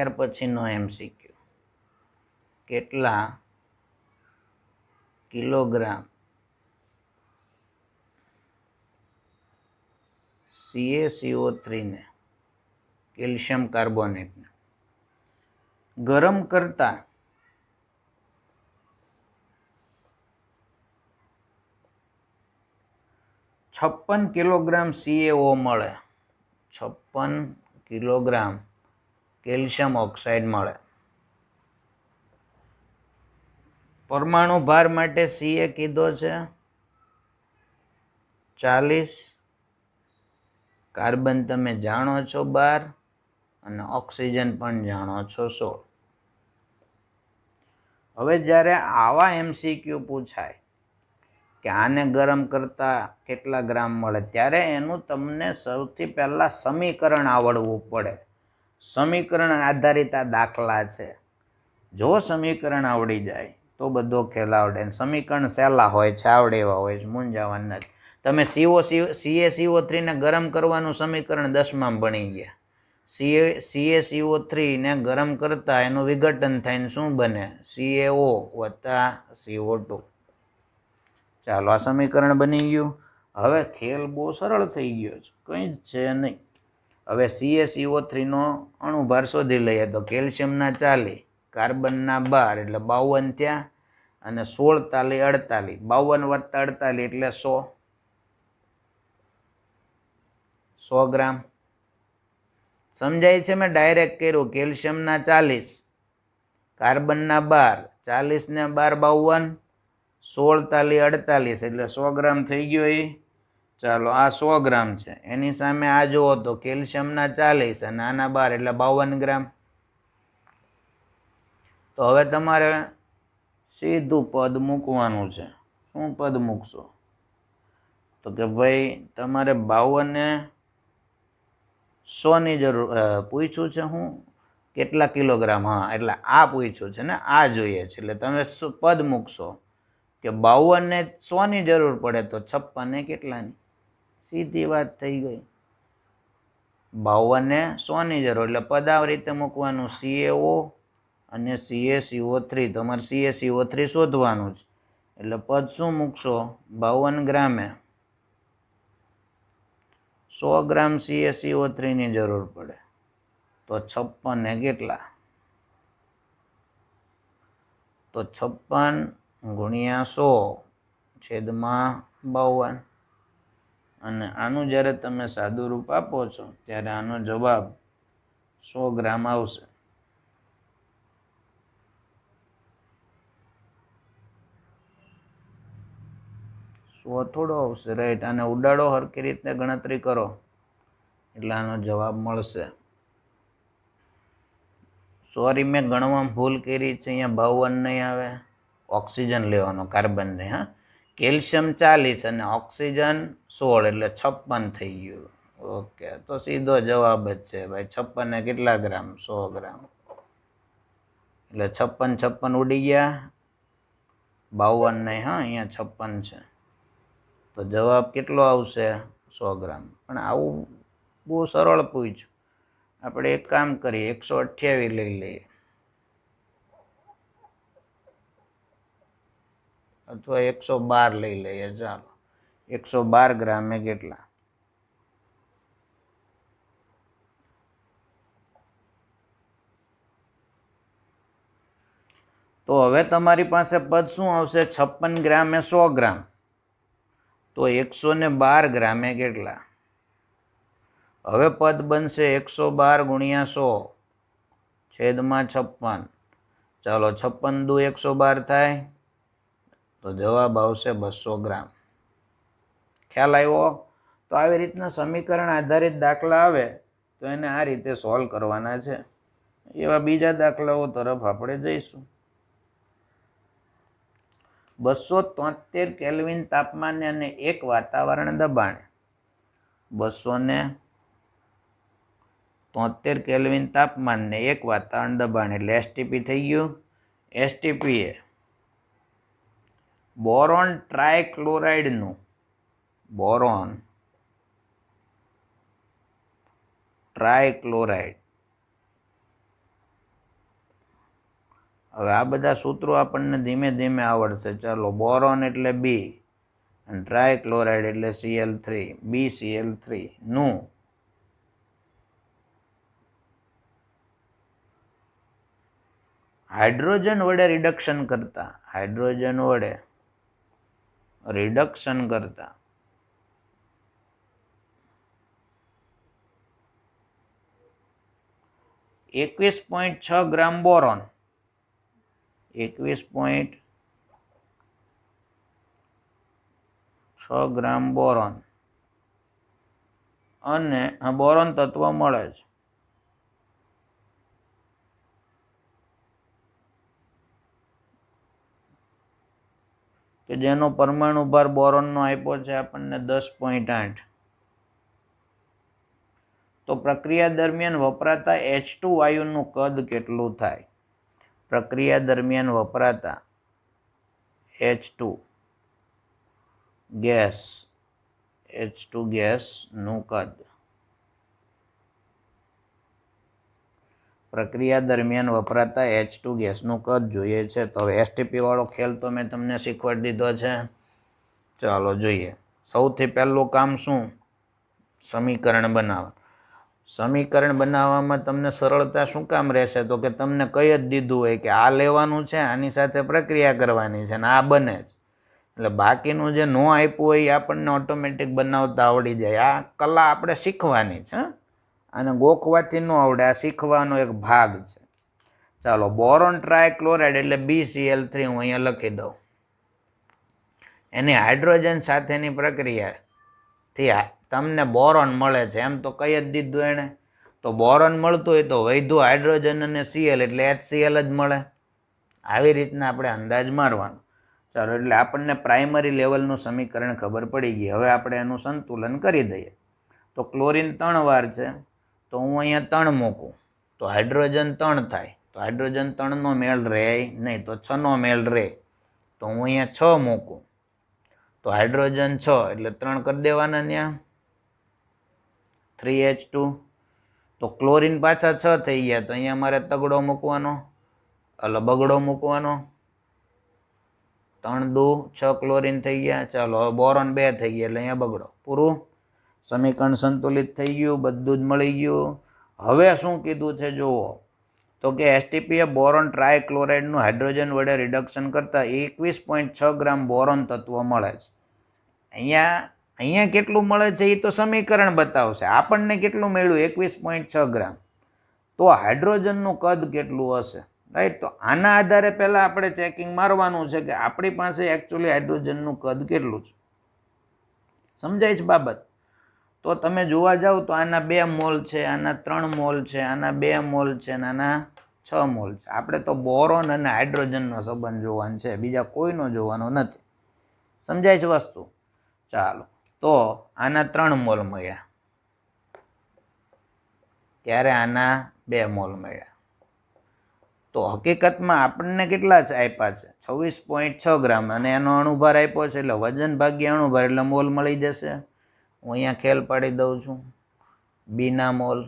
ત્યાર પછીનો MCQ, કેટલા કિલોગ્રામ CaCO3 ને કેલ્શિયમ કાર્બોનેટને ગરમ કરતા 56 કિલોગ્રામ CaO મળે, 56 કિલોગ્રામ કેલ્શિયમ ઓક્સાઇડ મળે. પરમાણુ ભાર માટે Ca કીધો છે 40, કાર્બન તમે જાણો છો 12 અને ઓક્સિજન પણ જાણો છો 16. હવે જ્યારે આવા MCQ પૂછાય કે આને ગરમ કરતા કેટલા ગ્રામ મળે, ત્યારે એનું તમને સૌથી પહેલા સમીકરણ આવડવું પડે. સમીકરણ આધારિત આ દાખલા છે. જો સમીકરણ આવડી જાય તો બધો ખેલ આવડે. સમીકરણ સહેલા હોય છે, આવડે એવા હોય છે, મૂંઝાવાના નથી. તમે CaCO3 ને ગરમ કરવાનું સમીકરણ 10માં ભણી ગયા. CaCO3 ને ગરમ કરતા એનું વિઘટન થઈને શું બને? CaO વત્તા CO2. ચાલો, આ સમીકરણ બની ગયું. હવે ખેલ બહુ સરળ થઈ ગયો છે, કંઈ જ છે નહીં. હવે CaCO3 નો અણુભાર શોધી લઈએ તો કેલ્શિયમના 40, કાર્બનના 12 એટલે 52 થયા, અને 16 તાલી 48, 52 વત્તા 48 એટલે 100 ગ્રામ. સમજાય છે? મેં ડાયરેક્ટ કર્યું. કેલ્શિયમના 40, કાર્બનના 12, 40 ને 12 52, 16 તાલી 48 એટલે 100 ગ્રામ થઈ ગયો. એ ચાલો, આ 100 ગ્રામ છે. એની સામે આ જુઓ તો કેલ્શિયમના 40 અને આના 12 એટલે 52 ગ્રામ. તો હવે તમારે સીધું પદ મૂકવાનું છે. શું પદ મૂકશો? તો કે ભાઈ તમારે 52 ને 100 ની જરૂર પૂછ્યું છે. હું કેટલા કિલોગ્રામ? હા, એટલે આ પૂછ્યું છે ને, આ જોઈએ છે. એટલે તમે પદ મૂકશો કે 52 ને 100 ની જરૂર પડે તો 56 ને કેટલાની? સીધી વાત થઈ ગઈ. 52 ને 100 ની જરૂર એટલે પદ આ રીતે મૂકવાનું. CaO અને CaCO3. તમારે CaCO3 શોધવાનું છે. એટલે પદ શું મૂકશો? 52 ગ્રામે 100 ગ્રામ CaCO3 ની જરૂર પડે તો 56 ને કેટલા? તો 56 ગુણ્યા 100 છેદમાં 52. અને આનું જ્યારે તમે સાદું રૂપ આપો છો ત્યારે આનો જવાબ 100 ગ્રામ આવશે. થોડો આવશે, રાઈટ. આને ઉડાડો, હરખી રીતે ગણતરી કરો એટલે આનો જવાબ મળશે. સોરી, મેં ગણવામાં ભૂલ કરી છે. અહીંયા 52 નહીં આવે, ઓક્સિજન લેવાનો, કાર્બન ને. હા, કેલ્શિયમ 40 અને ઓક્સિજન 16 એટલે 56 થઈ ગયું. ઓકે, તો સીધો જવાબ જ છે ભાઈ. 56 ને કેટલા ગ્રામ? 100 ગ્રામ. એટલે 56 ઉડી ગયા, 52 નહીં. હા, અહીંયા 56 છે. તો જવાબ કેટલો આવશે? 100 ગ્રામ. પણ આવું બહુ સરળ પૂછ્યું. આપણે એક કામ કરીએ, 128 લઈ લઈએ, અથવા 112 લઈ લઈએ. ચાલો, 112 ગ્રામે કેટલા? તો હવે તમારી પાસે પદ શું આવશે? 56 ગ્રામે 100 ગ્રામ. તો 112 ગ્રામે કેટલા? હવે પદ બનશે 112 ગુણ્યા 100 છેદમાં 56. ચાલો, 56 દુ 112 થાય તો જવાબ આવશે 200 ગ્રામ. ખ્યાલ આવ્યો? તો આવી રીતના સમીકરણ આધારિત દાખલા આવે તો એને આ રીતે સોલ્વ કરવાના છે. એવા બીજા દાખલાઓ તરફ આપણે જઈશું. 273 કેલ્વિન તાપમાને અને 1 વાતાવરણ દબાણે 273 કેલ્વિન તાપમાનને 1 વાતાવરણ દબાણ એટલે STP થઈ ગયું. STP એ બોરોન ટ્રાયક્લોરાઇડનું હવે આ બધા સૂત્રો આપણને ધીમે ધીમે આવડશે. ચાલો, બોરોન એટલે બી અને ટ્રાયક્લોરાઇડ એટલે Cl3, BCl3 નું હાઇડ્રોજન વડે રિડક્શન કરતા એકવીસ 21.6 ગ્રામ બોરોન, 21.6 ગ્રામ બોરોન અને આ બોરોન તત્વ મળે છે. કે જેનો પરમાણુ ભાર બોરોનનો આપ્યો છે આપણને 10.8. તો પ્રક્રિયા દરમિયાન વપરાતા H2 વાયુનું કદ કેટલું થાય? પ્રક્રિયા દરમિયાન વપરાતા H2 ગેસનું કદ. પ્રક્રિયા દરમિયાન વપરાતા H2 ગેસનું કદ જોઈએ છે. તો હવે એસટીપી વાળો ખેલ તો મેં તમને શીખવાડી દીધો છે. ચાલો જોઈએ. સૌથી પહેલું કામ શું? સમીકરણ બનાવવા. સમીકરણ બનાવવામાં તમને સરળતા શું કામ રહેશે? તો કે તમને કહી જ દીધું હોય કે આ લેવાનું છે, આની સાથે પ્રક્રિયા કરવાની છે, અને આ બને જ. એટલે બાકીનું જે નો આપ્યું હોય એ આપણને ઓટોમેટિક બનાવતા આવડી જાય. આ કલા આપણે શીખવાની છે, અને ગોખવાથી ન આવડે, આ શીખવાનો એક ભાગ છે. ચાલો, બોરોન ટ્રાયક્લોરાઇડ એટલે BCl3 હું અહીંયા લખી દઉં. એની હાઇડ્રોજન સાથેની પ્રક્રિયાથી તમને બોરોન મળે છે, એમ તો કહી જ દીધું એણે. તો બોરોન મળતું હોય તો વૈધું હાઇડ્રોજન અને Cl એટલે HCl જ મળે. આવી રીતના આપણે અંદાજ મારવાનો. ચાલો, એટલે આપણને પ્રાઇમરી લેવલનું સમીકરણ ખબર પડી ગઈ. હવે આપણે એનું સંતુલન કરી દઈએ. તો ક્લોરીન 3 વાર છે, તો હું અહીંયા 3 મૂકું તો હાઇડ્રોજન 3 થાય. તો હાઇડ્રોજન 3નો મેળ રહે નહીં, તો 6નો મેળ રહે. તો હું અહીંયા 6 મૂકું તો હાઇડ્રોજન 6 એટલે 3 કરી દેવાના ત્યાં, 3H2. તો ક્લોરીન પાછા 6 થઈ ગયા, તો અહીંયા મારે તગડો મૂકવાનો, બગડો મૂકવાનો. 3 દુ 6 ક્લોરીન થઈ ગયા. ચાલો, હવે બોરોન 2 થઈ ગયા એટલે અહીંયા બગડો. પૂરું. સમીકરણ સંતુલિત થઈ ગયું, બધું જ મળી ગયું. હવે શું કીધું છે જુઓ. તો કે એસટીપી એ બોરોન ટ્રાયક્લોરાઇડનું હાઇડ્રોજન વડે રિડક્શન કરતા 21.6 ગ્રામ બોરોન તત્વ મળે છે. અહીંયા કેટલું મળે છે એ તો સમીકરણ બતાવશે. આપણને કેટલું મળ્યું? 21.6 ગ્રામ. તો હાઇડ્રોજનનું કદ કેટલું હશે? રાઈટ. તો આના આધારે પહેલાં આપણે ચેકિંગ મારવાનું છે કે આપણી પાસે એકચ્યુઅલી હાઇડ્રોજનનું કદ કેટલું છે. સમજાય છે બાબત? તો તમે જોવા જાવ તો આના 2 મોલ છે, આના 3 મોલ છે, આના 2 મોલ છે, અને આના 6 મોલ છે. આપણે તો બોરોન અને હાઇડ્રોજનનો સંબંધ જોવાનો છે, બીજા કોઈનો જોવાનો નથી. સમજાય છે વસ્તુ? ચાલો, તો આના 3 મોલ મળ્યા, ત્યારે આના 2 મોલ મળ્યા. તો હકીકતમાં આપણને કેટલા છે આપ્યા છે? 26.6 ગ્રામ, અને એનો અણુભાર આપ્યો છે એટલે વજન ભાગ્યા અણુભાર એટલે મોલ મળી જશે. હું અહીંયા ખેલ પાડી દઉં છું. બીના મોલ.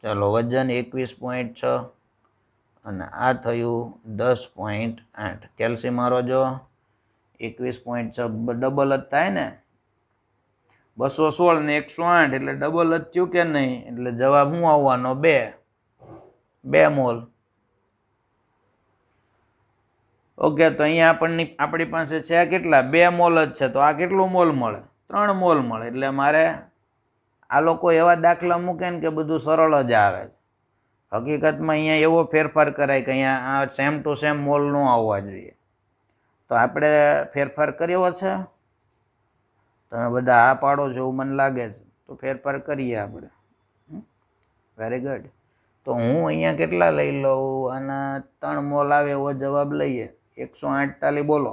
ચાલો, વજન 21.6 અને આ થયું 10.8. કેલ્શિયમ મારો જો 21.6 ડબલ જ થાય ને, 216 ને 108 એટલે ડબલ જ થયું કે નહીં? એટલે જવાબ શું આવવાનો? 2 મોલ. ઓકે, તો અહીંયા આપણી પાસે છે કેટલા? 2 મોલ જ છે. તો આ કેટલું મોલ મળે? 3 મોલ મળે. એટલે મારે આ લોકો એવા દાખલા મૂકે ને કે બધું સરળ જ આવે. હકીકતમાં અહીંયા એવો ફેરફાર કરાય કે અહીંયા આ સેમ ટુ સેમ મોલ ન આવવા જોઈએ. તો આપણે ફેરફાર કર્યો છે. તમે બધા આ પાડો છો એવું મને લાગે છે. તો ફેરફાર કરીએ આપણે. Very good. તો હું અહીંયા કેટલા લઈ લઉં? આના 3 મોલ આવે એવો જવાબ લઈએ. 148 બોલો,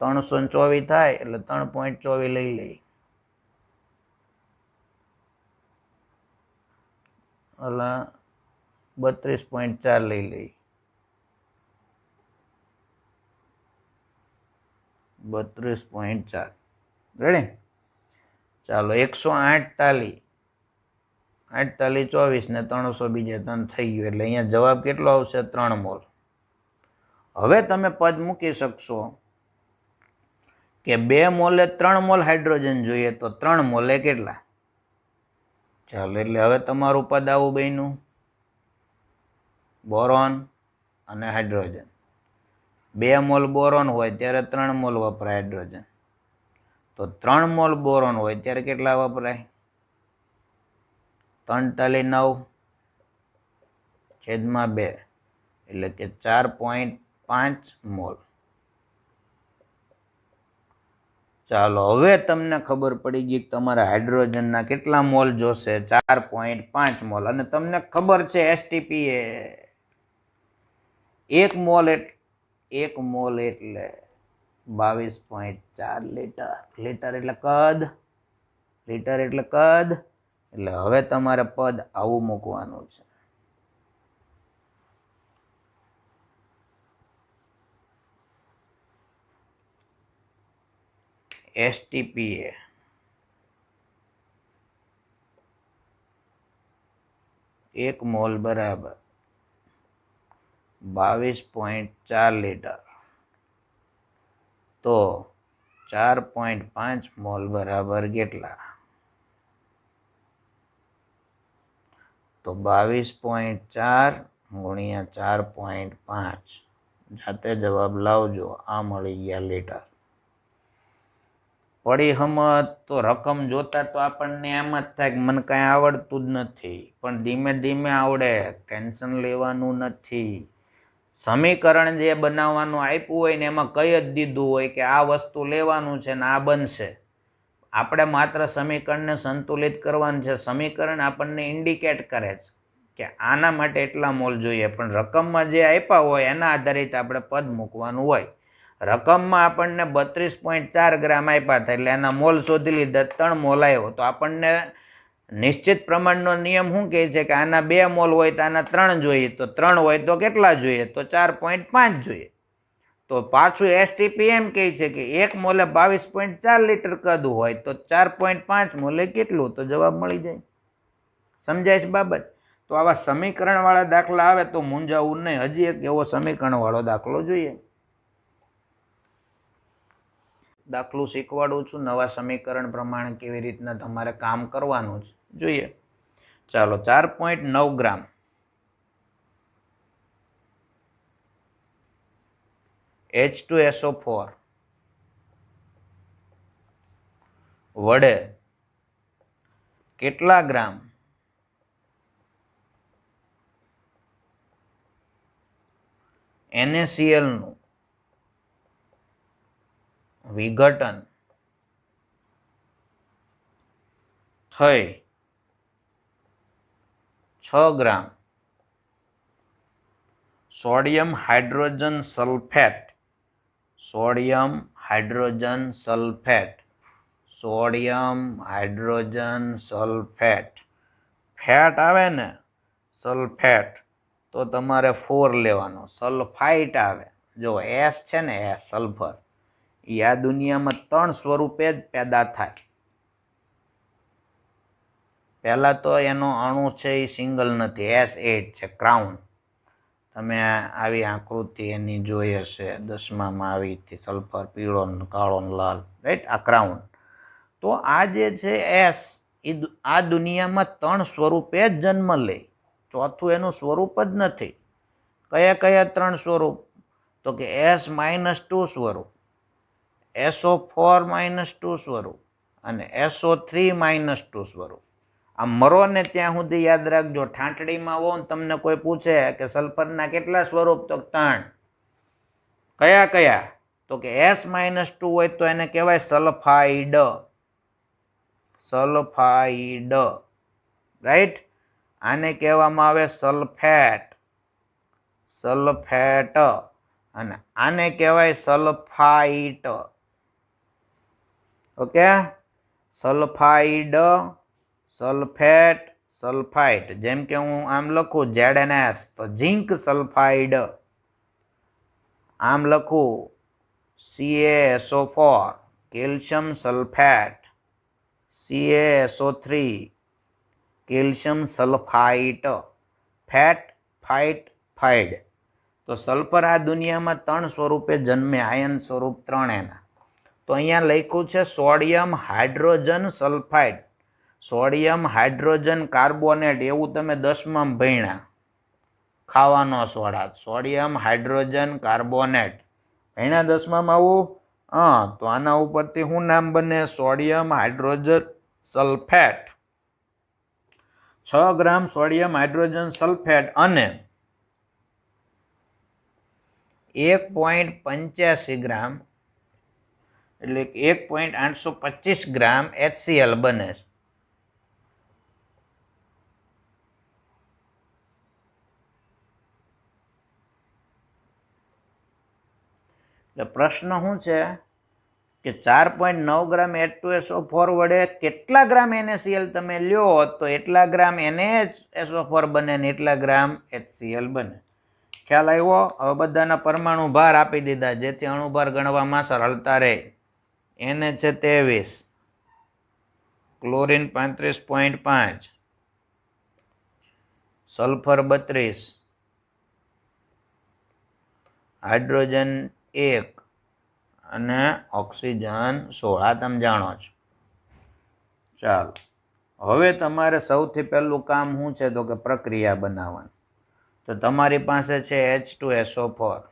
324 થાય એટલે 3.24 લઈ લઈએ. ઓલા 32.4 લઈ લઈએ. 32.4. રેડી? ચાલો, 148 48 24 ને 300 બીજે 3 થઈ ગયું એટલે અહીંયા જવાબ કેટલો આવશે 3 મોલ. હવે તમે પદ મૂકી શકશો કે 2 મોલે 3 મોલ હાઇડ્રોજન જોઈએ તો 3 મોલે કેટલા. ચાલો એટલે હવે તમારું પદ આવું બન્યું બોરોન અને હાઇડ્રોજન. 2 મોલ બોરોન હોય ત્યારે 3 મોલ વપરાય હાઇડ્રોજન. તો 3 મોલ બોરોન હોય ત્યારે કેટલા વપરાય 3×9/2 એટલે કે 4.5 મોલ. ચાલો હવે તમને ખબર પડી ગઈ કે તમારે હાઇડ્રોજનના કેટલા મોલ જોશે 4.5 મોલ. અને તમને ખબર છે એસટીપી એ 1 મોલ એટલે 22.4 લીટર. લીટર એટલે કદ, લીટર એટલે કદ. એટલે હવે તમારે પદ આવું મૂકવાનું છે. એસટીપીએ 1 મોલ બરાબર 22.4 લીટર. તો 4.5 મોલ બરાબર કેટલા? તો 22.4 ગુણ્યા 4.5. જાતે જવાબ લાવજો. આ મળી ગયા લીટર. પડી હમત તો રકમ જોતા તો આપણને એમ જ થાય કે મને કાંઈ આવડતું જ નથી, પણ ધીમે ધીમે આવડે, ટેન્શન લેવાનું નથી. સમીકરણ જે બનાવવાનું આપ્યું હોય ને એમાં કહી જ દીધું હોય કે આ વસ્તુ લેવાનું છે ને આ બનશે. આપણે માત્ર સમીકરણને સંતુલિત કરવાનું છે. સમીકરણ આપણને ઇન્ડિકેટ કરે છે કે આના માટે એટલા મોલ જોઈએ, પણ રકમમાં જે આપ્યા હોય એના આધારિત આપણે પદ મૂકવાનું હોય. રકમમાં આપણને 32.4 ગ્રામ આપ્યા હતા એટલે એના મોલ શોધી લીધા, 3 મોલ આવ્યો. તો આપણને નિશ્ચિત પ્રમાણનો નિયમ શું કહે છે કે આના 2 મોલ હોય તો આના 3 જોઈએ. તો 3 હોય તો કેટલા જોઈએ? તો 4.5 જોઈએ. તો પાછું એસટીપી એમ કહે છે કે 1 મોલે 22.4 લીટર કદ હોય તો 4.5 મોલે કેટલું? તો જવાબ મળી જાય. સમજાય છે બાબત? તો આવા સમીકરણવાળા દાખલા આવે તો મૂંઝાવું નહીં. હજી એક એવો સમીકરણવાળો દાખલો જોઈએ. દાખલું શીખવાડું છું. નવા સમીકરણ પ્રમાણે કેવી રીતના તમારે કામ કરવાનું છે જોઈએ. ચાલો 4.9 ગ્રામ H2SO4 વડે કેટલા ગ્રામ NaCl નું વિઘટન થઈ 6 gram sodium hydrogen sulphate, sodium hydrogen sulphate, sodium hydrogen sulphate. ફેટ આવે ને સલ્ફેટ તો તમારે 4 લેવાનો. સલ્ફાઇટ આવે, જો એસ છે ને એસ સલ્ફર, એ આ દુનિયામાં 3 સ્વરૂપે જ પેદા થાય. પહેલા તો એનો અણુ છે એ સિંગલ નથી, S8 છે, ક્રાઉન. તમે આવી આકૃતિ એની જોઈ હશે 10મામાં આવી હતી, સલ્ફર પીળો કાળો લાલ, રાઈટ, આ ક્રાઉન. તો આ જે છે એસ એ આ દુનિયામાં 3 સ્વરૂપે જ જન્મ લે, ચોથું એનું સ્વરૂપ જ નથી. કયા કયા 3 સ્વરૂપ? તો કે S-2 સ્વરૂપ, SO4-2 સ્વરૂપ અને SO3-2 સ્વરૂપ. આ મરો ને ત્યાં સુધી યાદ રાખજો. ઠાંટડીમાં હો તમને કોઈ પૂછે કે સલ્ફરના કેટલા સ્વરૂપ? તો 3. કયા કયા? તો કે S-2 હોય તો એને કહેવાય સલ્ફાઇડ, સલ્ફાઇડ, રાઈટ. આને કહેવામાં આવે સલ્ફેટ, સલ્ફેટ. અને આને કહેવાય sulphite. Okay, sulphide, sulphate, sulphite. જેમ કે હું આમ લખું ZnS તો ઝિંક સલ્ફાઇડ, આમ લખું CaSO4 calcium sulphate, CaSO3 calcium sulphite, ફેટ ફાઇટ ફાઇડ. તો સલ્ફર આ દુનિયામાં 3 સ્વરૂપે જન્મે, આયન સ્વરૂપ 3 એના. તો અહીંયા લખ્યું છે sodium hydrogen sulphide, sodium hydrogen carbonate, એવું તમે 10માં ભણ્યા. ખાવાનો સોડા, સોડિયમ હાઇડ્રોજન કાર્બોનેટ ભણ્યા 10માં આવું. તો આના ઉપરથી શું નામ બને? Sodium hydrogen sulphate. 6 gram sodium hydrogen sulphate અને 1.85 ગ્રામ એટલે 1.825 ગ્રામ HCl બને છે. એટલે પ્રશ્ન શું છે કે 4.9 ગ્રામ H2SO4 વડે કેટલા ગ્રામ NaCl તમે લ્યો તો એટલા ગ્રામ NaSO4 બને ને એટલા ગ્રામ HCl બને. ખ્યાલ આવ્યો? હવે બધાના પરમાણુ ભાર આપી દીધા જેથી અણુભાર ગણવામાં સરળતા રહે. Na છે 23, ક્લોરીન 35.5, સલ્ફર 32, હાઇડ્રોજન 1 અને ઓક્સિજન 16. આ તમે જાણો છો. ચાલો, હવે તમારે સૌથી પહેલું કામ શું છે તો કે પ્રક્રિયા બનાવવાની. તો તમારી પાસે છે H2SO4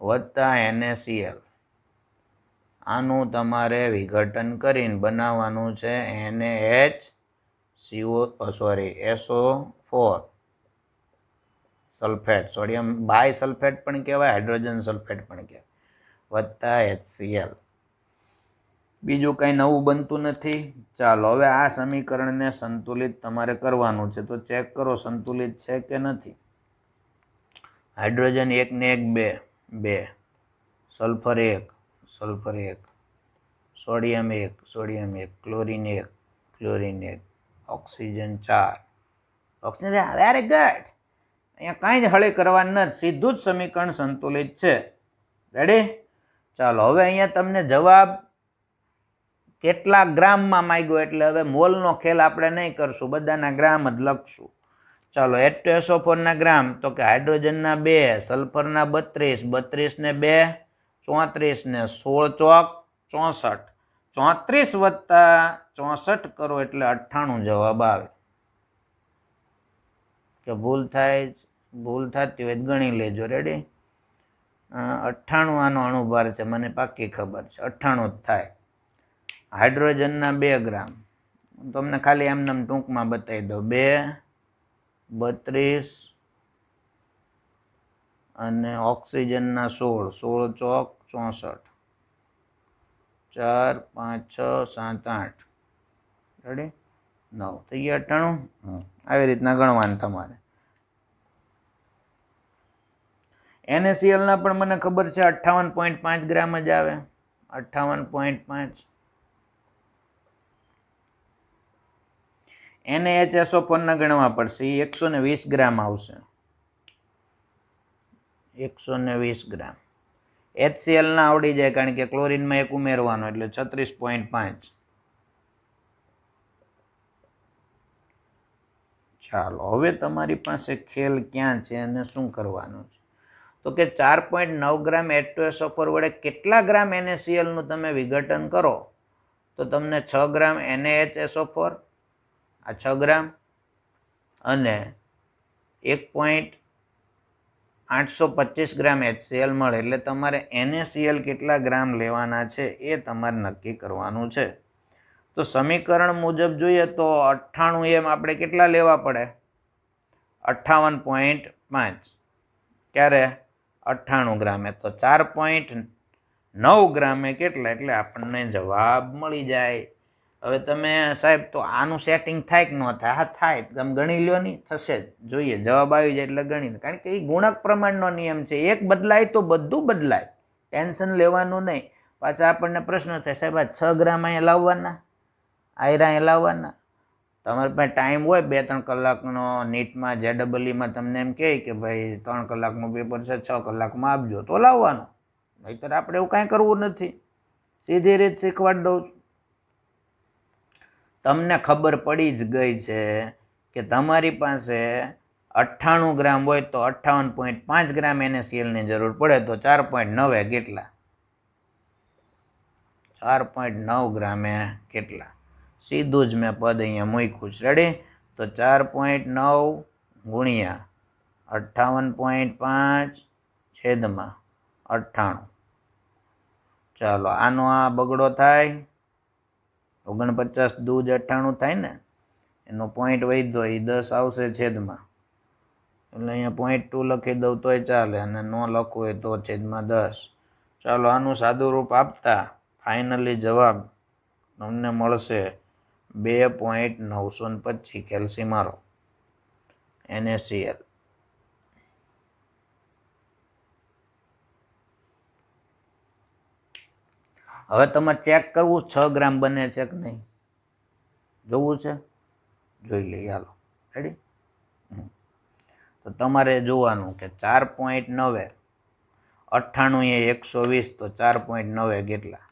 વત્તા NaCl. આનું તમારે વિઘટન કરીને બનાવવાનું છે SO4 sulphate, sodium by sulphate પણ કહેવાય, હાઇડ્રોજન સલ્ફેટ પણ કહેવાય, વત્તા HCl. બીજું કંઈ નવું બનતું નથી. ચાલો, હવે આ સમીકરણને સંતુલિત તમારે કરવાનું છે. તો ચેક કરો સંતુલિત છે કે નથી. હાઇડ્રોજન 1 ને 1 2, sulphur 1 sulphur 1, sodium 1 sodium 1, chlorine 1 chlorine 1, oxygen 4 oxygen. Very good. અહીંયા કાંઈ જ હળી કરવાનું નથી, સીધું જ સમીકરણ સંતુલિત છે. રેડી? ચાલો, હવે અહીંયા તમને જવાબ કેટલા ગ્રામમાં માંગ્યો એટલે હવે મોલનો ખેલ આપણે નહીં કરશું, બધાના ગ્રામ જ લખશું. ચાલો, H2SO4 ના ગ્રામ તો કે હાઇડ્રોજનના 2, સલ્ફરના 32, 32 ને 2 34 ને 16 ચોક 64, 34 વત્તા 64 કરો એટલે 98 જવાબ આવે. કે ભૂલ થતી હોય ગણી લેજો. રેડી? 98 આનો અણુભાર છે, મને પાક્કી ખબર છે, 98 જ થાય. હાઇડ્રોજનના 2 ગ્રામ તમને ખાલી એમને ટૂંકમાં બતાવી દો. 2 32 અને ઓક્સિજનના 16, 16 ચોક 64, 4 5 6 7 8. રેડી? 9 થઈ ગયા 98. આવી રીતના ગણવાનું તમારે. NaCl ના પણ મને ખબર છે 58.5 ગ્રામ જ આવે. 58.5. NaHSO4 ના ગણવા પડશે, એ 120 ગ્રામ આવશે. 120 ગ્રામ. HCl ના આવડી જાય કારણ કે ક્લોરીનમાં 1 ઉમેરવાનો એટલે 36.5. ચાલો, હવે તમારી પાસે ખેલ ક્યાં છે અને શું કરવાનું છે તો કે 4.9 ગ્રામ H2SO4 વડે કેટલા ગ્રામ NaCl નું તમે વિઘટન કરો તો તમને 6 ગ્રામ NaHSO4, આ 6 ગ્રામ અને 1.825 ગ્રામ HCl મળે. એટલે તમારે NaCl કેટલા ગ્રામ લેવાના છે એ તમારે નક્કી કરવાનું છે. તો સમીકરણ મુજબ જોઈએ તો 98 એમ આપણે કેટલા લેવા પડે? 58.5. ક્યારે? 98 ગ્રામે. તો 4.9 ગ્રામે કેટલા? એટલે આપણને જવાબ મળી જાય. હવે તમે સાહેબ તો આનું સેટિંગ થાય કે ન થાય? હા થાય, તમે ગણી લ્યો નહીં, થશે જ. જોઈએ જવાબ આવી જાય એટલે ગણી, કારણ કે એ ગુણક પ્રમાણનો નિયમ છે. એક બદલાય તો બધું બદલાય, ટેન્શન લેવાનું નહીં. પાછા આપણને પ્રશ્ન થાય સાહેબ આ 6 ગ્રામ અહીંયા લાવવાના, આયરા અહીંયા લાવવાના. તમારે પાસે ટાઈમ હોય 2-3 કલાકનો નીટમાં JEEમાં તમને એમ કહે કે ભાઈ 3 કલાકનું પેપર છે, 6 કલાકમાં આપજો તો લાવવાનો. નહીંતર આપણે એવું કાંઈ કરવું નથી, સીધી રીત શીખવાડી દઉં છું. તમને ખબર પડી જ ગઈ છે કે તમારી પાસે 98 ગ્રામ હોય તો 58.5 ગ્રામ NaClની જરૂર પડે, તો 4.9 કેટલા? 4.9 ગ્રામે કેટલા? સીધું જ મેં પદ અહીંયા મૂક્યું છે. રેડી? તો 4.9 ગુણ્યા 58.5 છેદમાં 98. ચાલો આનો આ બગડો થાય, 49 દૂ 98 થાય ને, એનો પોઈન્ટ વધ્યો એ 10 આવશે છેદમાં, એટલે અહીંયા 0.2 લખી દઉં તોય ચાલે, અને ન લખવું હોય તો છેદમાં 10. ચાલો આનું સાદું રૂપ આપતા ફાઇનલી જવાબ તમને મળશે 2.925 કેલ્સી મારો NaCl. હવે તમારે ચેક કરવું 6 ગ્રામ બને છે કે નહીં, જોવું છે? જોઈ લઈએ, હાલો. રેડી? તો તમારે જોવાનું કે 4.9 98 એ 120, તો 4.9 કેટલા?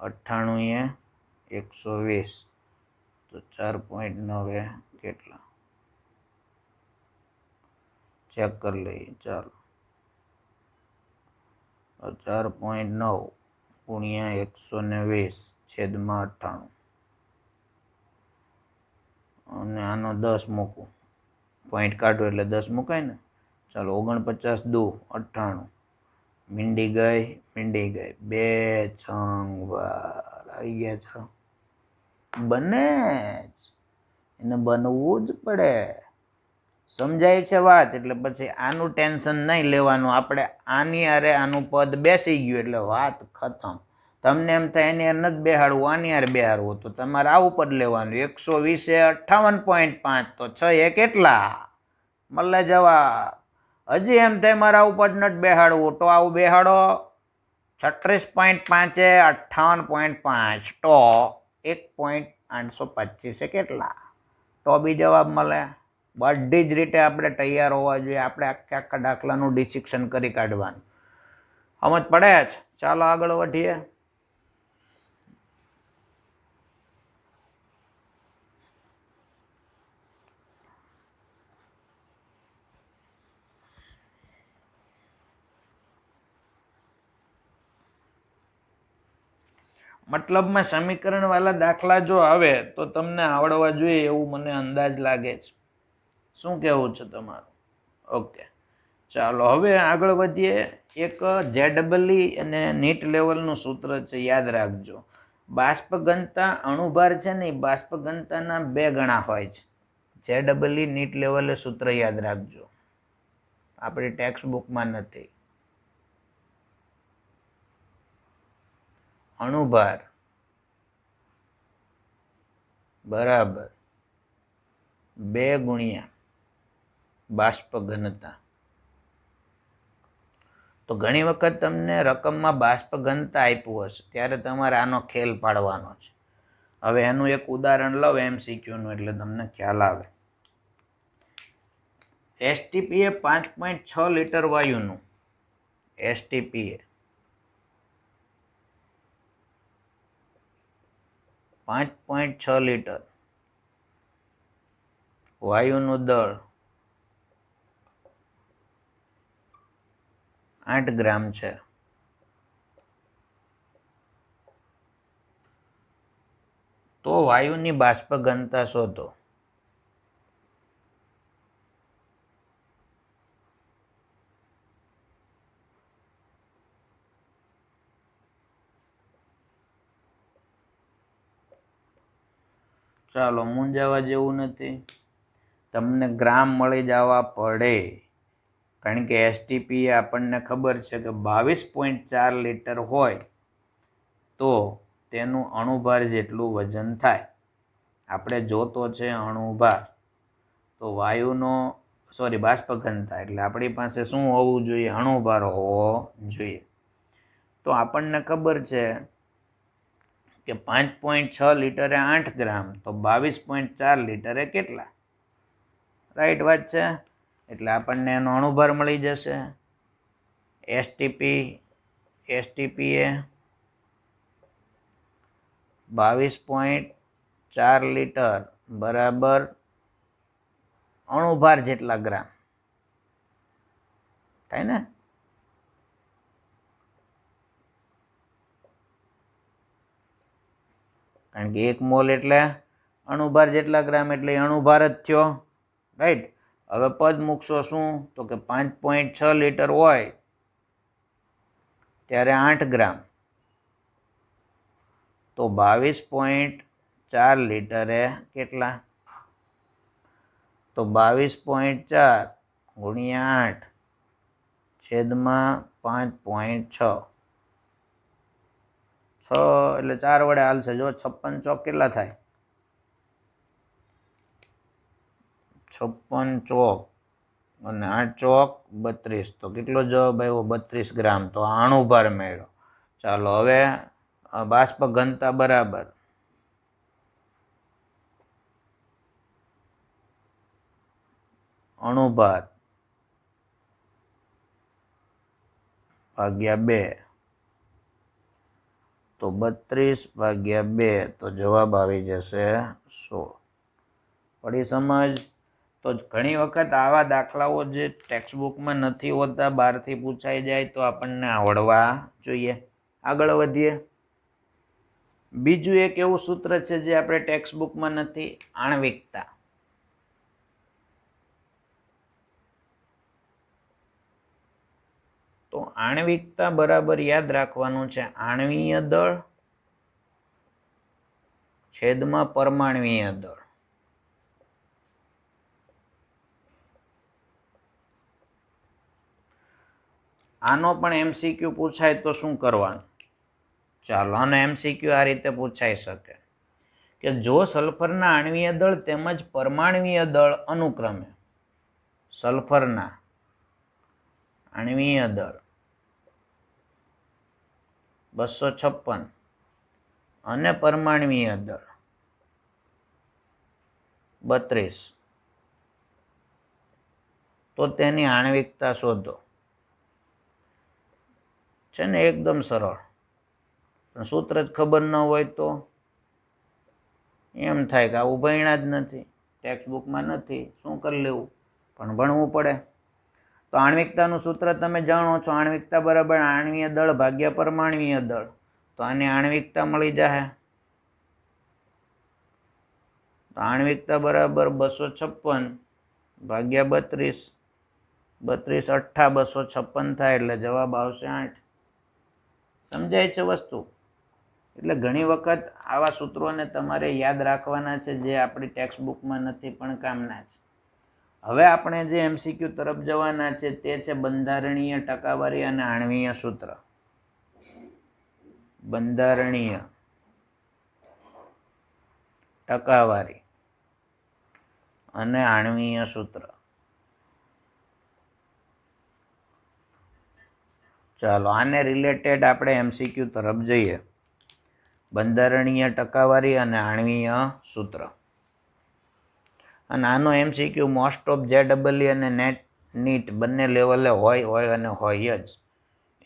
98 એ 120, તો 4.9 કેટલા? ચેક કરી લઈએ. ચાલો 4.9 ગુણ્યા 120 છેદમાં 98, અને આનો 10 મૂકું, પોઈન્ટ કાઢો એટલે 10 મુકાય ને. ચાલો 49 દુ 98, મીંડી ગઈ, 2 છંગ વાર આવી ગયા છે. બને જ, એને બનવું જ પડે. સમજાય છે વાત? એટલે પછી આનું ટેન્શન નહીં લેવાનું, આપણે આની હારે આનું પદ બેસી ગયું એટલે વાત ખતમ. તમને એમ થાય એની હારે નથી બેહાડવું, આની હારે બેહાડવું, તો તમારે આવું પદ લેવાનું. 120 એ 58.5, તો 6 એ કેટલા? મળે જવાબ. હજી એમ થાય મારે આવું પદ નથી બેહાડવું, તો આવું બેહાડો. 36.5 એ 58.5, તો 1.825 એ કેટલા? તો બી જવાબ મળે. બધી જ રીતે આપણે તૈયાર હોવા જોઈએ. આપણે આખા દાખલાનું ડિસ્કશન કરી કાઢવાનું. સમજ પડે છે? ચાલો આગળ વધીએ. મતલબમાં સમીકરણ વાળા દાખલા જો આવે તો તમને આવડવા જોઈએ એવું મને અંદાજ લાગે છે. શું કહેવું છે તમારું? ઓકે, ચાલો હવે આગળ વધીએ. એક JEE અને નીટ લેવલનું સૂત્ર છે, યાદ રાખજો. બાષ્પ ઘનતા અણુભાર છે ને, એ બાષ્પ ઘનતાના 2 ગણા હોય છે. JEE નીટ લેવલે સૂત્ર યાદ રાખજો, આપણી ટેક્સ્ટ બુકમાં નથી. અણુભાર બરાબર 2 ગુણ્યા બાષ્પ ઘનતા. તો ઘણી વખત તમને રકમમાં બાષ્પ ઘનતા આપ્યું હશે, ત્યારે તમારે આનો ખેલ પાડવાનો છે. હવે એનું એક ઉદાહરણ લો MCQ નું, એટલે તમને ખ્યાલ આવે. STP એ 5.6 લીટર વાયુનું, STP એ 5.6 લીટર વાયુનું દળ 8 ગ્રામ છે. તો વાયુની બાષ્પ ઘનતા શોધો. ચાલો મૂંઝાવા જેવું નથી, તમને ગ્રામ મળી જવા પડે. કારણ કે STP આપણને ખબર છે કે 22.4 લીટર હોય તો તેનું અણુભાર જેટલું વજન થાય. આપણે જોતો છે અણુભાર, તો વાયુનો બાષ્પ ઘનતા, એટલે આપણી પાસે શું હોવું જોઈએ? અણુભાર હોવો જોઈએ. તો આપણને ખબર છે કે 5.6 લીટરે 8 ગ્રામ, તો 22.4 લીટરે કેટલા? રાઈટ વાત છે. એટલે આપણને એનો અણુભાર મળી જશે. STP એ 22.4 લીટર બરાબર અણુભાર જેટલા ગ્રામ થાય ને? કારણ કે 1 મોલ એટલે અણુભાર જેટલા ગ્રામ, એટલે અણુભાર જ થયો, રાઈટ? હવે પદ મૂકશો શું? તો કે 5.6 લીટર હોય ત્યારે 8 ગ્રામ, તો 22.4 લીટરે કેટલા? તો 22.4 ગુણ્યા 8 છેદમાં 5.6, 6 એટલે 4 વડે હાલશે. જો 56 ચોક કેટલા થાય? 56 ચોક અને 8 ચોક 32, તો કેટલો જવાબ આવ્યો? 32 ગ્રામ. તો અણુભાર મેળવ્યો. ચાલો હવે બાષ્પ ઘનતા બરાબર અણુભાર ભાગ્યા 2, તો 32 ભાગ્યા 2, તો જવાબ આવી જશે 16. પડી સમજ? તો ઘણી વખત આવા દાખલાઓ જે ટેક્સ્ટબુકમાં નથી હોતા, બહારથી પૂછાઈ જાય, તો આપણને આવડવા જોઈએ. આગળ વધીએ. બીજું એક એવું સૂત્ર છે જે આપણે ટેક્સ્ટબુકમાં નથી, આણ્વિકતા. તો આણ્વિકતા બરાબર યાદ રાખવાનું છે આણ્વીય દળ છેદમાં પરમાણ્વીય દળ. આનો પણ એમસીક્યુ પૂછાય તો શું કરવાનું? ચાલો, આનો એમસીક્યુ આ રીતે પૂછાઈ શકે કે જો સલ્ફરના આણ્વીય દળ તેમજ પરમાણ્વીય દળ અનુક્રમે સલ્ફરના આણ્વીય દળ 256 અને પરમાણ્વીય દળ 32, તો તેની આણ્વિકતા શોધો. છે ને એકદમ સરળ, પણ સૂત્ર જ ખબર ન હોય તો એમ થાય કે આવું ભણ્યા જ નથી, ટેક્સ્ટબુકમાં નથી, શું કરી લેવું? પણ ભણવું પડે. તો આણ્વિકતાનું સૂત્ર તમે જાણો છો, આણ્વિકતા બરાબર આણ્વીય દળ ભાગ્યા પરમાણ્વીય દળ. તો આની આણ્વિકતા મળી જાય. તો આણ્વિકતા બરાબર 256 ભાગ્યા 32, 32 અઠ્ઠા 256 થાય, એટલે જવાબ આવશે 8. સમજાય છે વસ્તુ? એટલે ઘણી વખત આવા સૂત્રોને તમારે યાદ રાખવાના છે જે આપણી ટેક્સ્ટબુકમાં નથી પણ કામના છે. હવે આપણે જે એમસીક્યુ તરફ જવાના છે તે છે બંધારણીય ટકાવારી અને આણ્વીય સૂત્ર. બંધારણીય ટકાવારી અને આણ્વીય સૂત્ર. ચાલો, આને રિલેટેડ આપણે એમસીક્યુ તરફ જઈએ. બંધારણીય ટકાવારી અને આણ્વીય સૂત્ર. અને આનો એમસીક્યુ મોસ્ટ ઓફ JEE અને નીટ બંને લેવલે હોય અને હોય જ,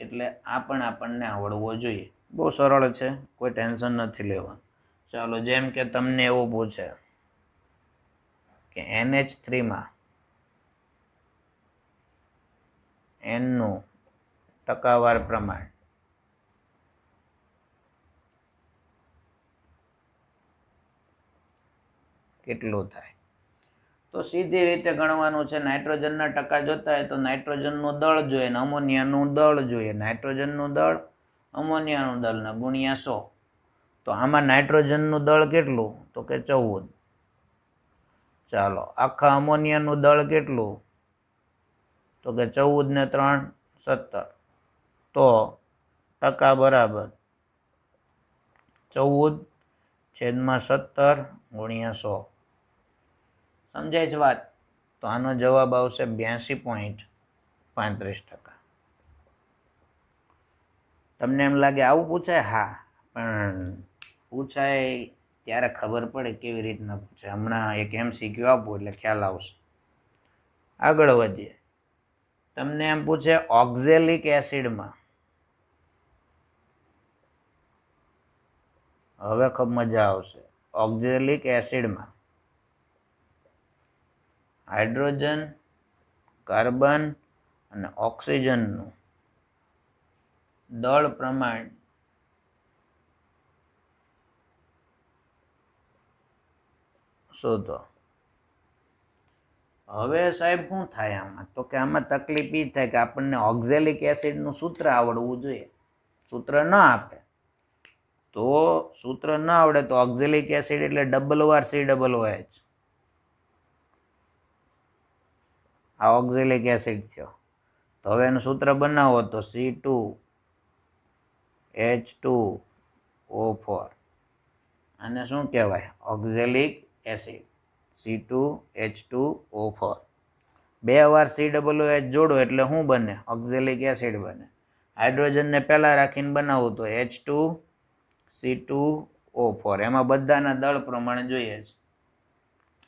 એટલે આ પણ આપણને આવડવો જોઈએ. બહુ સરળ છે, કોઈ ટેન્શન નથી લેવાનું. ચાલો, જેમ કે તમને એવું પૂછે કે NH3 માં N નું ટકાવાર પ્રમાણ કેટલું થાય? તો સીધી રીતે ગણવાનું છે. નાઇટ્રોજનના ટકા જોતા હોય તો નાઇટ્રોજનનું દળ જોઈએ ને અમોનિયાનું દળ જોઈએ. નાઇટ્રોજનનું દળ અમોનિયાનું દળ ને ગુણ્યા 100. તો આમાં નાઇટ્રોજનનું દળ કેટલું? તો કે 14. ચાલો, આખા અમોનિયાનું દળ કેટલું? તો કે 14 ને 3 17. તો ટકા બરાબર 14/17 ગુણ્યા 100. સમજાય છે વાત? તો આનો જવાબ આવશે 82.35%. તમને એમ લાગે આવું પૂછાય? હા, પણ પૂછાય ત્યારે ખબર પડે કેવી રીતના પૂછાય. હમણાં એક એમસીક્યુ આપું એટલે ખ્યાલ આવશે. આગળ વધીએ. તમને એમ પૂછે ઓક્ઝેલિક એસિડમાં હવે ખૂબ મજા આવશે. ઓક્ઝેલિક એસિડમાં હાઇડ્રોજન, કાર્બન અને ઓક્સિજનનું દળ પ્રમાણ શોધો. હવે સાહેબ શું થાય આમાં? તો કે આમાં તકલીફ એ થાય કે આપણને ઓક્ઝેલિક એસિડનું સૂત્ર આવડવું જોઈએ. સૂત્ર ન આપે તો સૂત્ર ન આવડે તો ઓક્ઝેલિક એસિડ એટલે COOH. આ ઓક્ઝેલિક એસિડ થયો. તો હવે એનું સૂત્ર બનાવો તો C2H2O4. આને શું કહેવાય? Oxalic acid. C2H2O4. 2 વાર COOH જોડો એટલે શું બને? ઓક્ઝેલિક એસિડ બને. હાઇડ્રોજનને પહેલાં રાખીને બનાવું તો H2C2O4. એમાં બધાના દળ પ્રમાણે જોઈએ છે.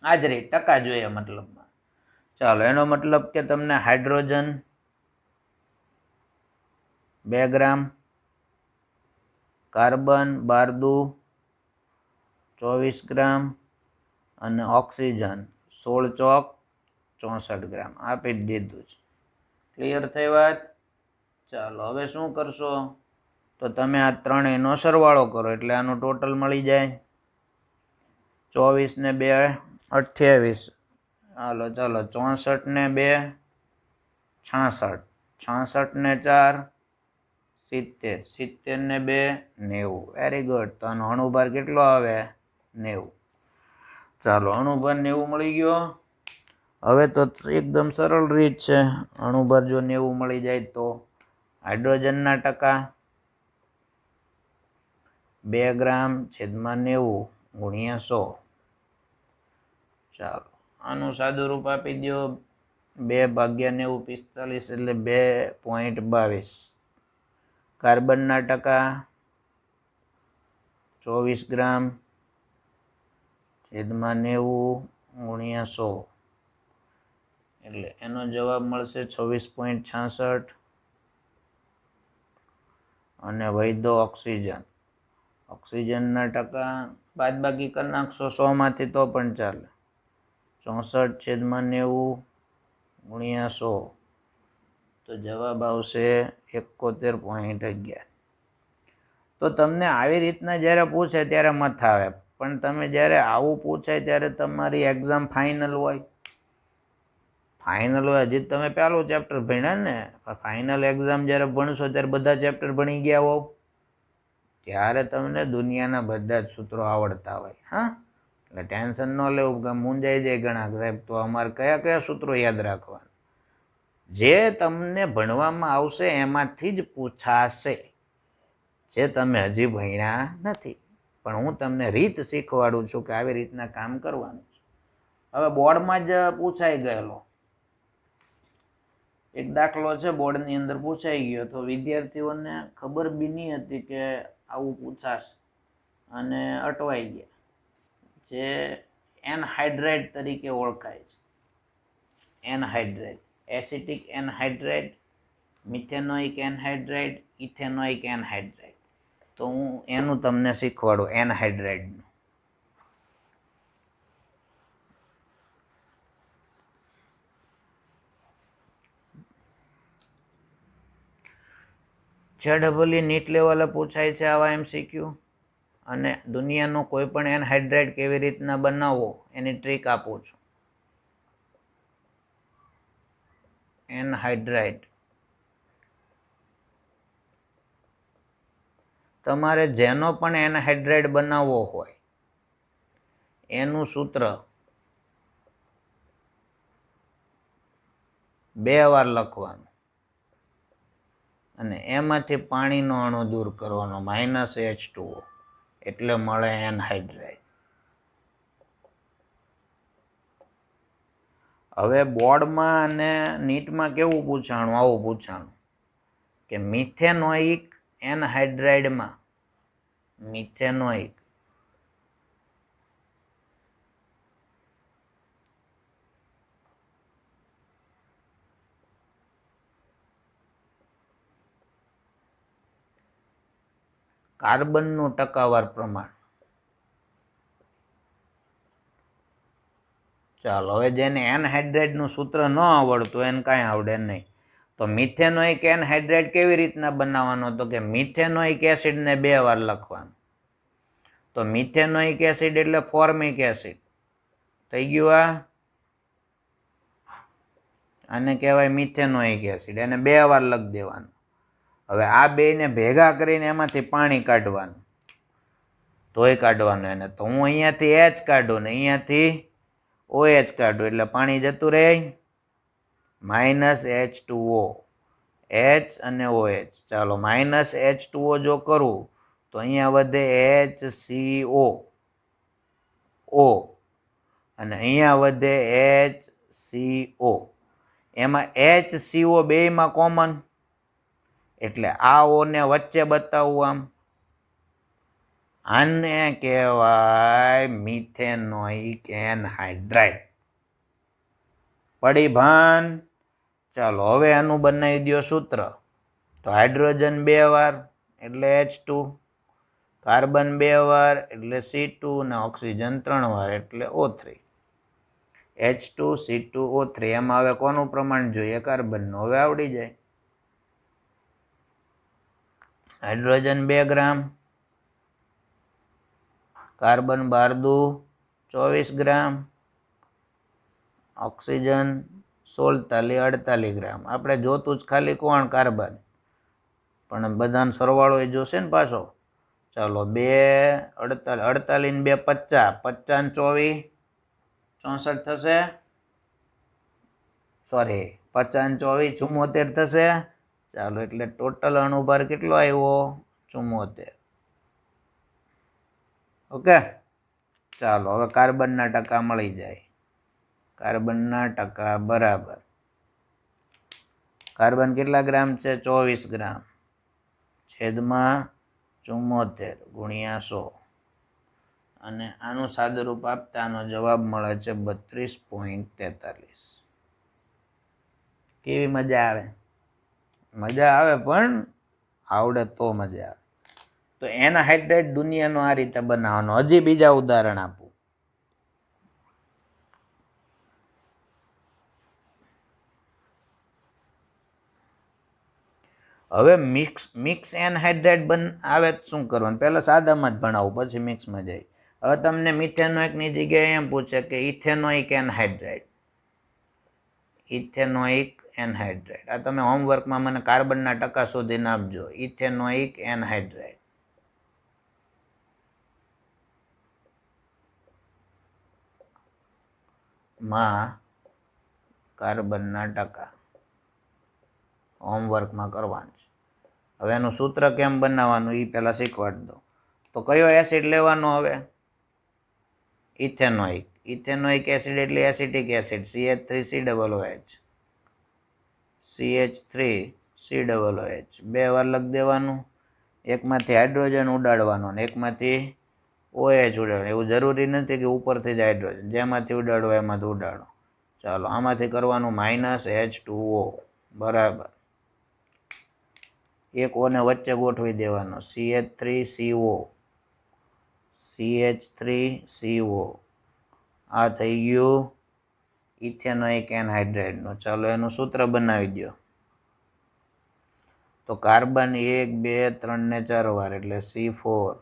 હાજરી ટકા જોઈએ મતલબમાં. ચાલો, એનો મતલબ કે તમને હાઇડ્રોજન 2 ગ્રામ, કાર્બન 12 24 ગ્રામ અને ઓક્સિજન 16 ચોક 64 ગ્રામ આપી જ દીધું છે. ક્લિયર થઈ વાત? ચાલો, હવે શું કરશો? તો તમે આ ત્રણેયનો સરવાળો કરો એટલે આનું ટોટલ મળી જાય. 24 ને 2 28. હાલો ચાલો, 64 ને 2 66. 66 ને 4 70. 70 ને 2 90. Very good. તો આનો અણુભાર કેટલો આવે? 90. ચાલો, અણુભાર 90 મળી ગયો. હવે તો એકદમ સરળ રીત છે. અણુભાર જો 90 મળી જાય તો હાઇડ્રોજનના ટકા 2 ગ્રામ છેદમાં 90 ગુણ્યા 100. ચાલો, આનું સાદું રૂપ આપી દો. 2 ભાગ્યા 90 45 એટલે 2.22. કાર્બનના ટકા 24 ગ્રામ છેદમાં 90 ગુણ્યા 100 એટલે એનો જવાબ મળશે 26.66. અને વૈધો ઓક્સિજન. ઓક્સિજનના ટકા બાદબાકી કરી નાખશો 100માંથી તો પણ ચાલે. 64/90 ગુણ્યા 100 તો જવાબ આવશે 71.11. તો તમને આવી રીતના જ્યારે પૂછે ત્યારે મત આવે, પણ તમે જ્યારે આવું પૂછે ત્યારે તમારી એક્ઝામ ફાઇનલ હોય. હજી તમે પહેલું ચેપ્ટર ભણ્યા ને. ફાઇનલ એક્ઝામ જ્યારે ભણશો ત્યારે બધા ચેપ્ટર ભણી ગયા હોવ ત્યારે તમને દુનિયાના બધા જ સૂત્રો આવડતા હોય. હા, એટલે ટેન્શન ન લેવું કે મૂંઝાઈ જાય ઘણા સાહેબ તો અમારે કયા કયા સૂત્રો યાદ રાખવાના. જે તમને ભણવામાં આવશે એમાંથી જ પૂછાશે, જે તમે હજી ભણ્યા નથી. પણ હું તમને રીત શીખવાડું છું કે આવી રીતના કામ કરવાનું છે. હવે બોર્ડમાં જ પૂછાઈ ગયેલો એક દાખલો છે, બોર્ડની અંદર પૂછાઈ ગયો તો વિદ્યાર્થીઓને ખબર બી નહીં હતી કે આવું પૂછાશે અને અટવાઈ ગયા. જે એનહાઇડ્રાઇડ તરીકે ઓળખાય છે. Anhydride, acetic anhydride, methanoic anhydride, ethanoic anhydride. તો હું એનું તમને શીખવાડું એનહાઇડ્રાઇડનું. JEE નીટ લેવલે પૂછાય છે આવા MCQ. અને દુનિયાનો કોઈ પણ એનહાઇડ્રાઇડ કેવી રીતના બનાવવો એની ટ્રીક આપું છું. એનહાઇડ્રાઇડ તમારે જેનો પણ એનહાઇડ્રાઇડ બનાવવો હોય એનું સૂત્ર 2 વાર લખવાનું અને એમાંથી પાણીનો અણુ દૂર કરવાનો -H2O એટલે મળે એનહાઇડ્રાઇડ. હવે બોર્ડમાં અને નીટમાં કેવું પૂછાણું? આવું પૂછાણું કે મિથેનોઇક એનહાઇડ્રાઇડમાં મિથેનોઇક કાર્બનનું ટકાવાર પ્રમાણ ચાલો હવે જેને એનહાઇડ્રેટનું સૂત્ર ન આવડતું એને કાંઈ આવડે નહીં. તો મિથેનોઇક એનહાઇડ્રેટ કેવી રીતના બનાવવાનો? તો કે મિથેનોઇક એસિડને 2 વાર લખવાનું. તો મિથેનોઇક એસિડ એટલે ફોર્મિક એસિડ થઈ ગયું. આને કહેવાય મિથેનોઇક એસિડ, એને 2 વાર લખી દેવાનું. હવે આ બેને ભેગા કરીને એમાંથી પાણી કાઢવાનું, ધોઈ કાઢવાનું એને. તો હું અહીંયાથી એચ કાઢું ને અહીંયાથી OH કાઢું એટલે પાણી જતું રહે, -H2O, H અને OH. ચાલો -H2O જો કરું તો અહીંયા વધે HCO, O, અને અહીંયા વધે HCO. એમાં HCO બેયમાં કોમન એટલે આ O ને વચ્ચે બતાવવું. આને કહેવાય મિથેનોઇક એનહાઇડ્રાઇડ. પડી ભાન? ચાલો હવે આનું બનાવી દો સૂત્ર. તો હાઇડ્રોજન 2 વાર એટલે H2, કાર્બન 2 વાર એટલે C2 અને ઓક્સિજન 3 વાર એટલે O3. H2C2O3. એમાં હવે કોનું પ્રમાણ જોઈએ? કાર્બનનું. હવે આવડી જાય. હાઇડ્રોજન 2 ગ્રામ, કાર્બન 12 દુ 24 ગ્રામ, ઓક્સિજન 16 48 ગ્રામ. આપણે જોતું જ ખાલી કોણ? કાર્બન, પણ બધાનો સરવાળો એ જોશે ને પાછો. ચાલો 2 48 ને 2 50, 50 ને 24 64 થશે. સોરી, 50 ને 24 74 થશે. ચાલો એટલે ટોટલ અણુભાર કેટલો આવ્યો? 74. ઓકે. ચાલો હવે કાર્બનના ટકા મળી જાય. કાર્બનના ટકા બરાબર. કાર્બન કેટલા ગ્રામ છે? 24 ગ્રામ છેદમાં 74 ગુણ્યા 100. અને આનું સાદુરૂપ આપતા આનો જવાબ મળે છે 32.43. કેવી મજા આવે? મજા આવે, પણ આવડે તો મજા આવે. તો એનહાઇડ્રેટ દુનિયાનો આ રીતે બનાવવાનો. હજી બીજા ઉદાહરણ આપું. હવે મિક્સ એનહાઇડ્રેટ આવે શું કરવાનું? પહેલા સાદામાં જ ભણાવું, પછી મિક્સમાં જાય. હવે તમને મિથેનોઇકની જગ્યાએ એમ પૂછે કે ઇથેનોઇક એનહાઇડ્રેટ. Ethanoic anhydrate. આ તમે હોમવર્કમાં મને કાર્બનના ટકા શોધીને આપજો. Ethanoic anhydrate. માં કાર્બનના ટકા હોમવર્કમાં કરવાનું છે. હવે એનું સૂત્ર કેમ બનાવવાનું એ પહેલાં શીખવાડી દો. તો કયો એસિડ લેવાનો? હવે ઇથેનોઇક. ઇથેનોઇક એસિડ એટલે એસિટિક એસિડ, CH3COOH. CH3COOH 2 વાર લખી દેવાનું. એકમાંથી હાઇડ્રોજન ઉડાડવાનો ને એકમાંથી OH ઉડાડવાનું. એવું જરૂરી નથી કે ઉપરથી જ હાઇડ્રોજન, જેમાંથી ઉડાડો એમાંથી ઉડાડો. ચાલો આમાંથી કરવાનું -H2O બરાબર. એક O ને વચ્ચે ગોઠવી દેવાનો, CH3CO, CH3CO. આ થઈ ગયું ઇથેનોઇક એનહાઇડ્રેટનું. ચાલો એનું સૂત્ર બનાવી દો. તો કાર્બન 1 2 3 ને 4 વાર એટલે C4,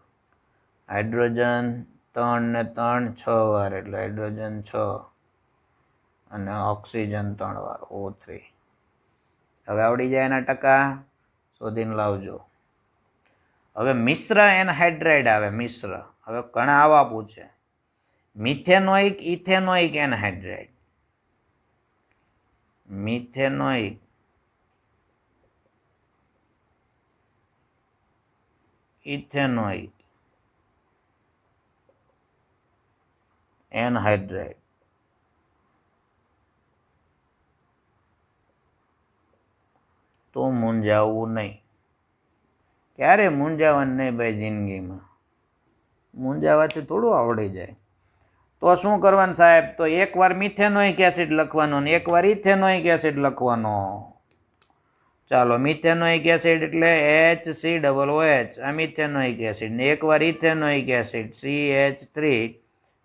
હાઇડ્રોજન 3 ને 3 6 વાર એટલે હાઇડ્રોજન 6, અને ઓક્સિજન 3 વાર O3. હવે આવડી જાય એના ટકા શોધીને લાવજો. હવે મિશ્ર એનહાઇડ્રેટ આવે. મિશ્ર. હવે ઘણા આવા પૂછે, methanoic ethanoic anhydrate. Methanoic ethanoic anhydrate. તો મૂંઝાવવું નહીં. ક્યારે મૂંઝાવાનું નહીં ભાઈ જિંદગીમાં. મૂંઝાવાથી થોડું આવડી જાય. તો શું કરવાનું સાહેબ? તો એકવાર મિથેનોઇક એસિડ લખવાનો ને એકવાર ઇથેનોઇક એસિડ લખવાનો. ચાલો મિથેનોઇક એસિડ એટલે HCOOH, આ મિથેનોઇક એસિડ. ને એકવાર ઇથેનોઇક એસિડ CH3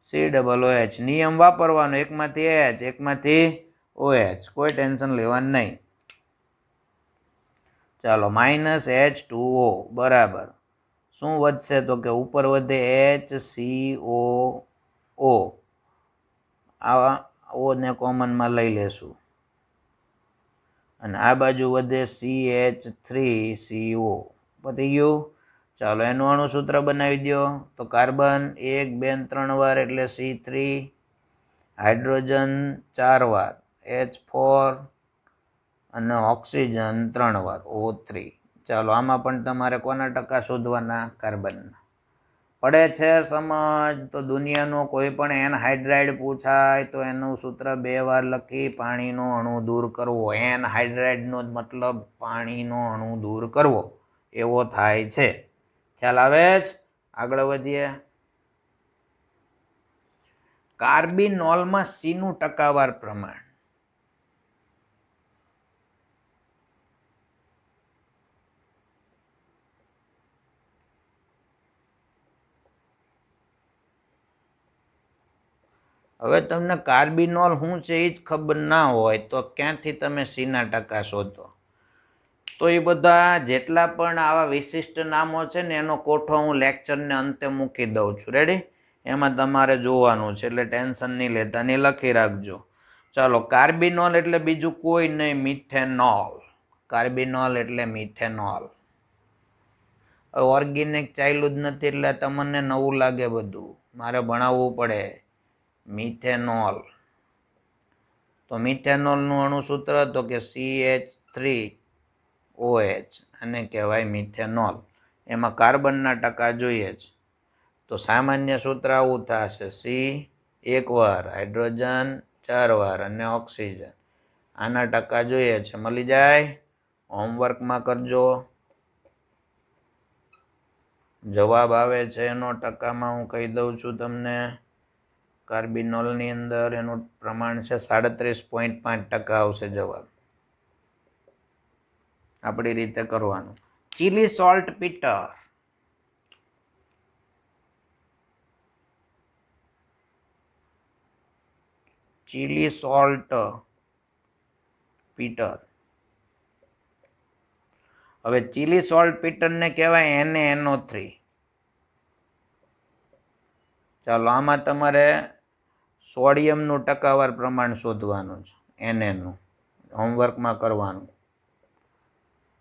COOH. નિયમ વાપરવાનો, એકમાંથી H એકમાંથી OH, કોઈ ટેન્શન લેવાનું નહીં. ચાલો -H2O બરાબર શું વધશે તો કે ઉપર વધે HCOO, આ O ને કોમનમાં લઈ લેશું અને આ બાજુ વધે CH3CO. પતી ગયું. ચાલો એનું અણુસૂત્ર બનાવી દો. તો કાર્બન 1 2 3 વાર એટલે C3, હાઇડ્રોજન 4 વાર H4 અને ઓક્સિજન 3 વાર O3. ચાલો આમાં પણ તમારે કોના ટકા શોધવાના? કાર્બનના. પડે છે સમજ? તો દુનિયાનો કોઈ પણ એનહાઇડ્રાઇડ પૂછાય તો એનું સૂત્ર 2 વાર લખી પાણીનો અણુ દૂર કરવો. એનહાઇડ્રાઇડનો મતલબ પાણીનો અણુ દૂર કરવો એવો થાય છે. ખ્યાલ આવે જ? આગળ વધીએ. કાર્બિનોલમાં સીનું ટકાવાર પ્રમાણ. હવે તમને કાર્બિનોલ શું છે એ જ ખબર ના હોય તો ક્યાંથી તમે સીના ટકા શોધો? તો એ બધા જેટલા પણ આવા વિશિષ્ટ નામો છે ને એનો કોઠો હું લેક્ચરને અંતે મૂકી દઉં છું. રેડી? એમાં તમારે જોવાનું છે એટલે ટેન્શન નહીં લેતા ને લખી રાખજો. ચાલો કાર્બિનોલ એટલે બીજું કોઈ નહીં, મિથેનોલ. કાર્બિનોલ એટલે મિથેનોલ. ઓર્ગેનિક ચાલ્યું જ નથી એટલે તમને નવું લાગે બધું, મારે ભણાવવું પડે. મિથેનોલ. તો મિથેનોલનું અણુસૂત્ર તો કે CH3OH, આને કહેવાય મિથેનોલ. એમાં કાર્બનના ટકા જોઈએ જ તો સામાન્ય સૂત્ર આવું થશે: C 1 વાર, હાઇડ્રોજન 4 વાર અને ઓક્સિજન. આના ટકા જોઈએ છે, મળી જાય. હોમવર્કમાં કરજો. જવાબ આવે છે એનો ટકામાં હું કહી દઉં છું તમને. કાર્બિનોલની અંદર એનું પ્રમાણ છે 37.5% આવશે જવાબ. આપણી રીતે કરવાનું. Chilli salt Peter. Chilli salt Peter. હવે ચીલી સોલ્ટ પીટરને કહેવાય NaNO3. ચાલો આમાં તમારે સોડિયમનું ટકાવાર પ્રમાણ શોધવાનું છે, Na નું. હોમવર્કમાં કરવાનું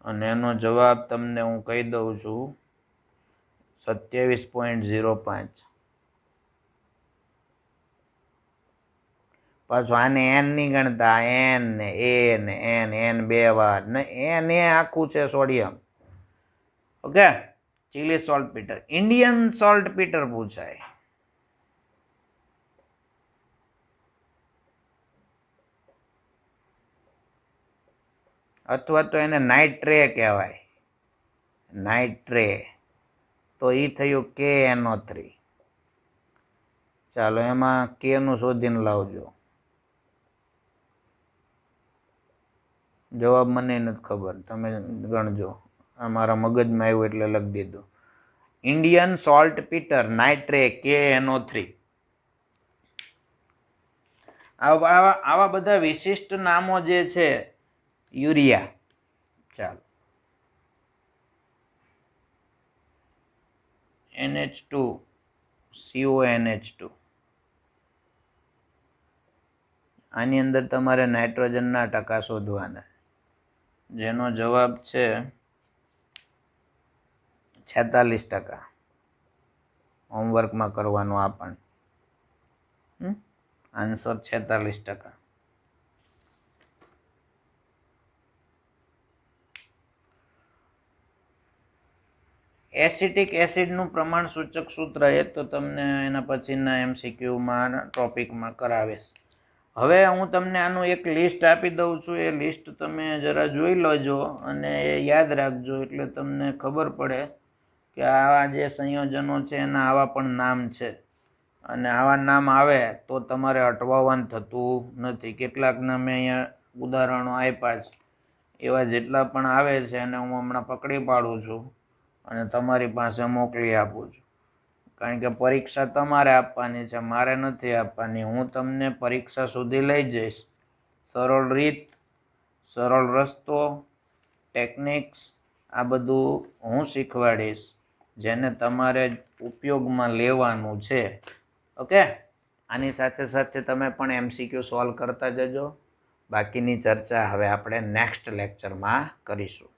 અને એનો જવાબ તમને હું કહી દઉં છું 27.05. પાછું આને N નહીં ગણતા, N ને A ને N 2 વાર ને N એ આખું છે sodium. Okay. Chilli salt Peter. Indian salt Peter પૂછાય. અથવા તો એને નાઇટ્રે કહેવાય. નાઇટ્રે. તો એ થયું KNO3. ચાલો એમાં K નું શોધીને લાવજો. જવાબ મને નથી ખબર, તમે ગણજો. અમારા મગજમાં આવ્યું એટલે લખી દીધું. Indian saltpetre nitre KNO3. આવા બધા વિશિષ્ટ નામો જે છે. યુરિયા. ચાલો NH2 CONH2. આની અંદર તમારે નાઇટ્રોજનના ટકા શોધવાના, જેનો જવાબ છે 46%. હોમવર્કમાં કરવાનું આ પણ. આન્સર 46%. એસિટિક એસિડનું પ્રમાણ સૂચક સૂત્ર એ તો તમને એના પછીના MCQમાં ટોપિકમાં કરાવીશ. હવે હું તમને આનું એક લિસ્ટ આપી દઉં છું. એ લિસ્ટ તમે જરા જોઈ લેજો અને એ યાદ રાખજો એટલે તમને ખબર પડે કે આવા જે સંયોજનો છે એના આવા પણ નામ છે અને આવા નામ આવે તો તમારે અટવાવાનું થતું નથી. કેટલાકના મેં અહીંયા ઉદાહરણો આપ્યા છે. એવા જેટલા પણ આવે છે એને હું હમણાં પકડી પાડું છું અને તમારી પાસે મોકલી આપું છું. કારણ કે પરીક્ષા તમારે આપવાની છે, મારે નથી આપવાની. હું તમને પરીક્ષા સુધી લઈ જઈશ. સરળ રીત, સરળ રસ્તો, ટેકનિક્સ આ બધું હું શીખવાડીશ, જેને તમારે ઉપયોગમાં લેવાનું છે. ઓકે, આની સાથે સાથે તમે પણ એમસીક્યુ સોલ્વ કરતા જજો. બાકીની ચર્ચા હવે આપણે નેક્સ્ટ લેક્ચરમાં કરીશું.